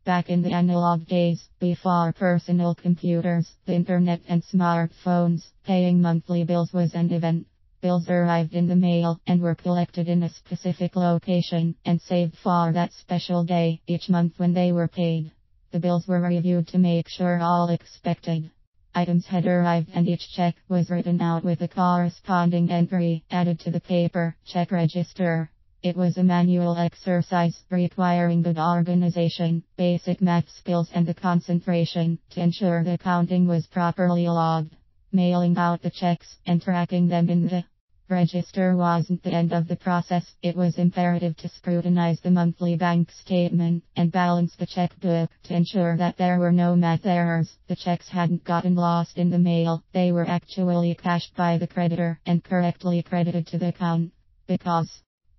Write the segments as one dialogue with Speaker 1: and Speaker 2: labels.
Speaker 1: Back in the analog days, before personal computers, the internet and smartphones, paying monthly bills was an event. Bills arrived in the mail and were collected in a specific location and saved for that special day each month when they were paid. The bills were reviewed to make sure all expected items had arrived, and each check was written out with a corresponding entry added to the paper check register. It was a manual exercise requiring good organization, basic math skills, and the concentration to ensure the counting was properly logged. Mailing out the checks and tracking them in the register wasn't the end of the process. It was imperative to scrutinize the monthly bank statement and balance the checkbook to ensure that there were no math errors. The checks hadn't gotten lost in the mail, they were actually cashed by the creditor and correctly credited to the account. Because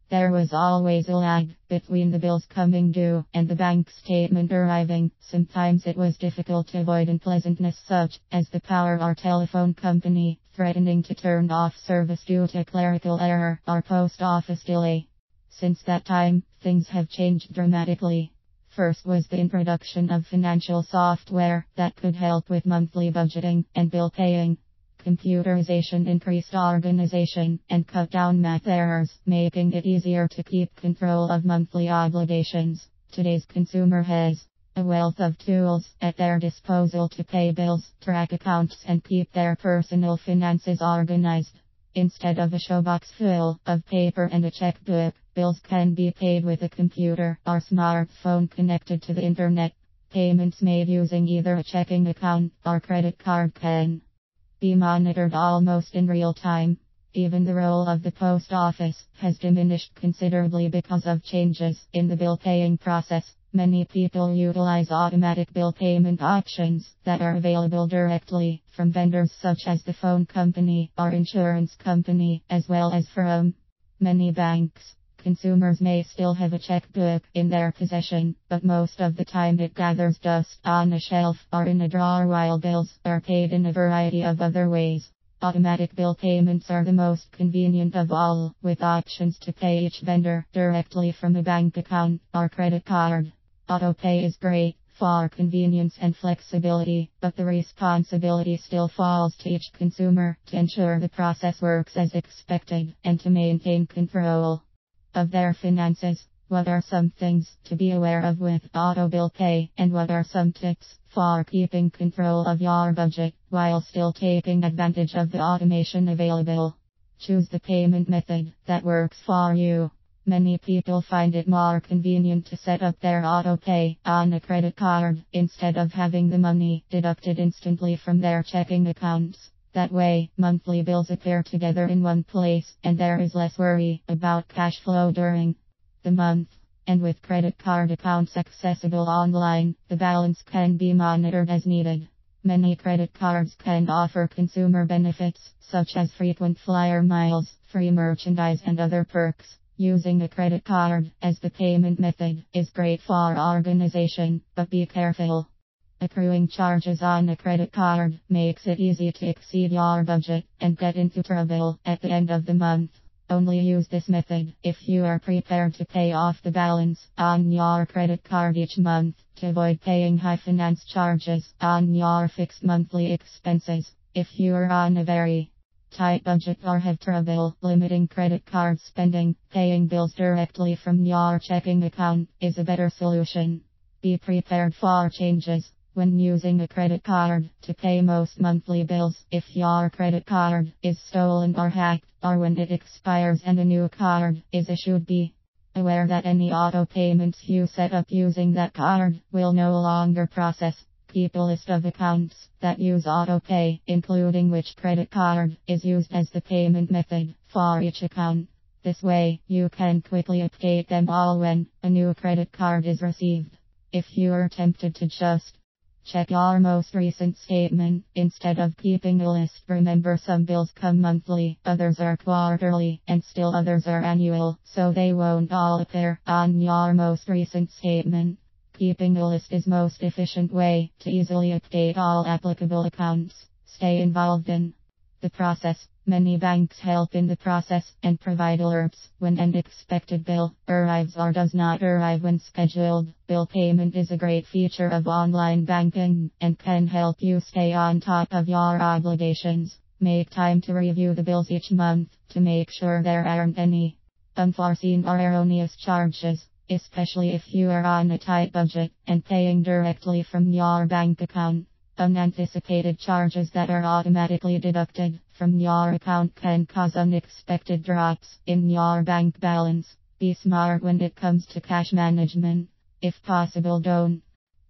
Speaker 1: there was always a lag between the bills coming due and the bank statement arriving. Sometimes it was difficult to avoid unpleasantness such as the power or telephone company threatening to turn off service due to clerical error or post office delay. Since that time, things have changed dramatically. First was the introduction of financial software that could help with monthly budgeting and bill paying. Computerization increased organization and cut down math errors, making it easier to keep control of monthly obligations. Today's consumer has a wealth of tools at their disposal to pay bills, track accounts, and keep their personal finances organized. Instead of a showbox full of paper and a checkbook, bills can be paid with a computer or smartphone connected to the internet. Payments made using either a checking account or credit card can be monitored almost in real time. Even the role of the post office has diminished considerably because of changes in the bill paying process. Many people utilize automatic bill payment options that are available directly from vendors such as the phone company or insurance company, as well as from many banks. Consumers may still have a checkbook in their possession, but most of the time it gathers dust on a shelf or in a drawer while bills are paid in a variety of other ways. Automatic bill payments are the most convenient of all, with options to pay each vendor directly from a bank account or credit card. AutoPay is great for convenience and flexibility, but the responsibility still falls to each consumer to ensure the process works as expected and to maintain control of their finances. What are some things to be aware of with auto bill pay, and what are some tips for keeping control of your budget while still taking advantage of the automation available? Choose the payment method that works for you. Many people find it more convenient to set up their auto pay on a credit card instead of having the money deducted instantly from their checking accounts. That way, monthly bills appear together in one place, and there is less worry about cash flow during the month. And with credit card accounts accessible online, the balance can be monitored as needed. Many credit cards can offer consumer benefits, such as frequent flyer miles, free merchandise, and other perks. Using a credit card as the payment method is great for organization, but be careful. Accruing charges on a credit card makes it easy to exceed your budget and get into trouble at the end of the month. Only use this method if you are prepared to pay off the balance on your credit card each month to avoid paying high finance charges on your fixed monthly expenses. If you are on a very tight budget or have trouble limiting credit card spending, paying bills directly from your checking account is a better solution. Be prepared for changes when using a credit card to pay most monthly bills. If your credit card is stolen or hacked, or when it expires and a new card is issued, be aware that any auto payments you set up using that card will no longer process. Keep a list of accounts that use auto pay, including which credit card is used as the payment method for each account. This way, you can quickly update them all when a new credit card is received. If you are tempted to just check your most recent statement instead of keeping a list, remember some bills come monthly, others are quarterly, and still others are annual, so they won't all appear on your most recent statement. Keeping a list is most efficient way to easily update all applicable accounts. Stay involved in The process. Many banks help in the process and provide alerts when an expected bill arrives or does not arrive when scheduled. Bill payment is a great feature of online banking and can help you stay on top of your obligations. Make time to review the bills each month to make sure there aren't any unforeseen or erroneous charges, especially if you are on a tight budget and paying directly from your bank account. Unanticipated charges that are automatically deducted from your account can cause unexpected drops in your bank balance. Be smart when it comes to cash management. If possible, don't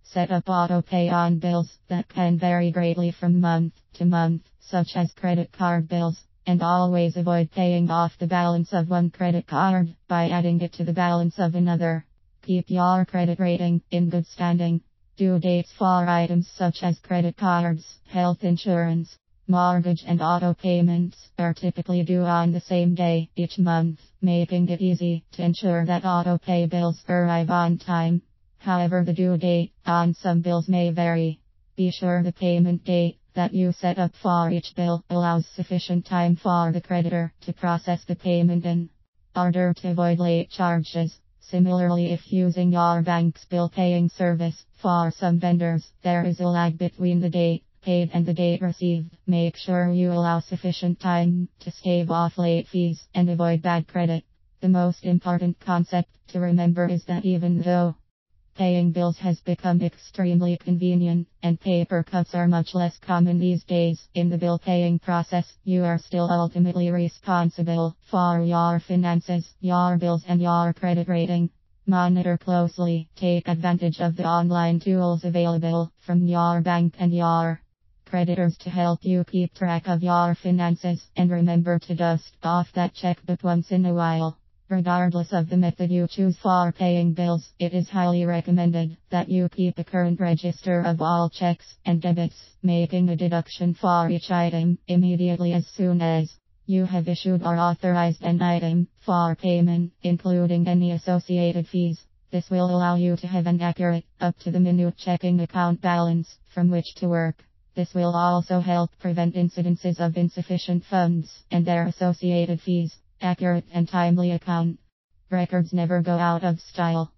Speaker 1: set up auto pay on bills that can vary greatly from month to month, such as credit card bills, and always avoid paying off the balance of one credit card by adding it to the balance of another. Keep your credit rating in good standing. Due dates for items such as credit cards, health insurance, mortgage and auto payments are typically due on the same day each month, making it easy to ensure that auto pay bills arrive on time. However, the due date on some bills may vary. Be sure the payment date that you set up for each bill allows sufficient time for the creditor to process the payment in order to avoid late charges. Similarly, if using your bank's bill paying service, for some vendors, there is a lag between the date paid and the date received. Make sure you allow sufficient time to stave off late fees and avoid bad credit. The most important concept to remember is that even though paying bills has become extremely convenient and paper cuts are much less common these days, in the bill paying process, you are still ultimately responsible for your finances, your bills, and your credit rating. Monitor closely, take advantage of the online tools available from your bank and your creditors to help you keep track of your finances, and remember to dust off that checkbook once in a while. Regardless of the method you choose for paying bills, it is highly recommended that you keep a current register of all checks and debits, making a deduction for each item immediately as soon as you have issued or authorized an item for payment, including any associated fees. This will allow you to have an accurate, up-to-the-minute checking account balance from which to work. This will also help prevent incidences of insufficient funds and their associated fees. Accurate and timely account records never go out of style.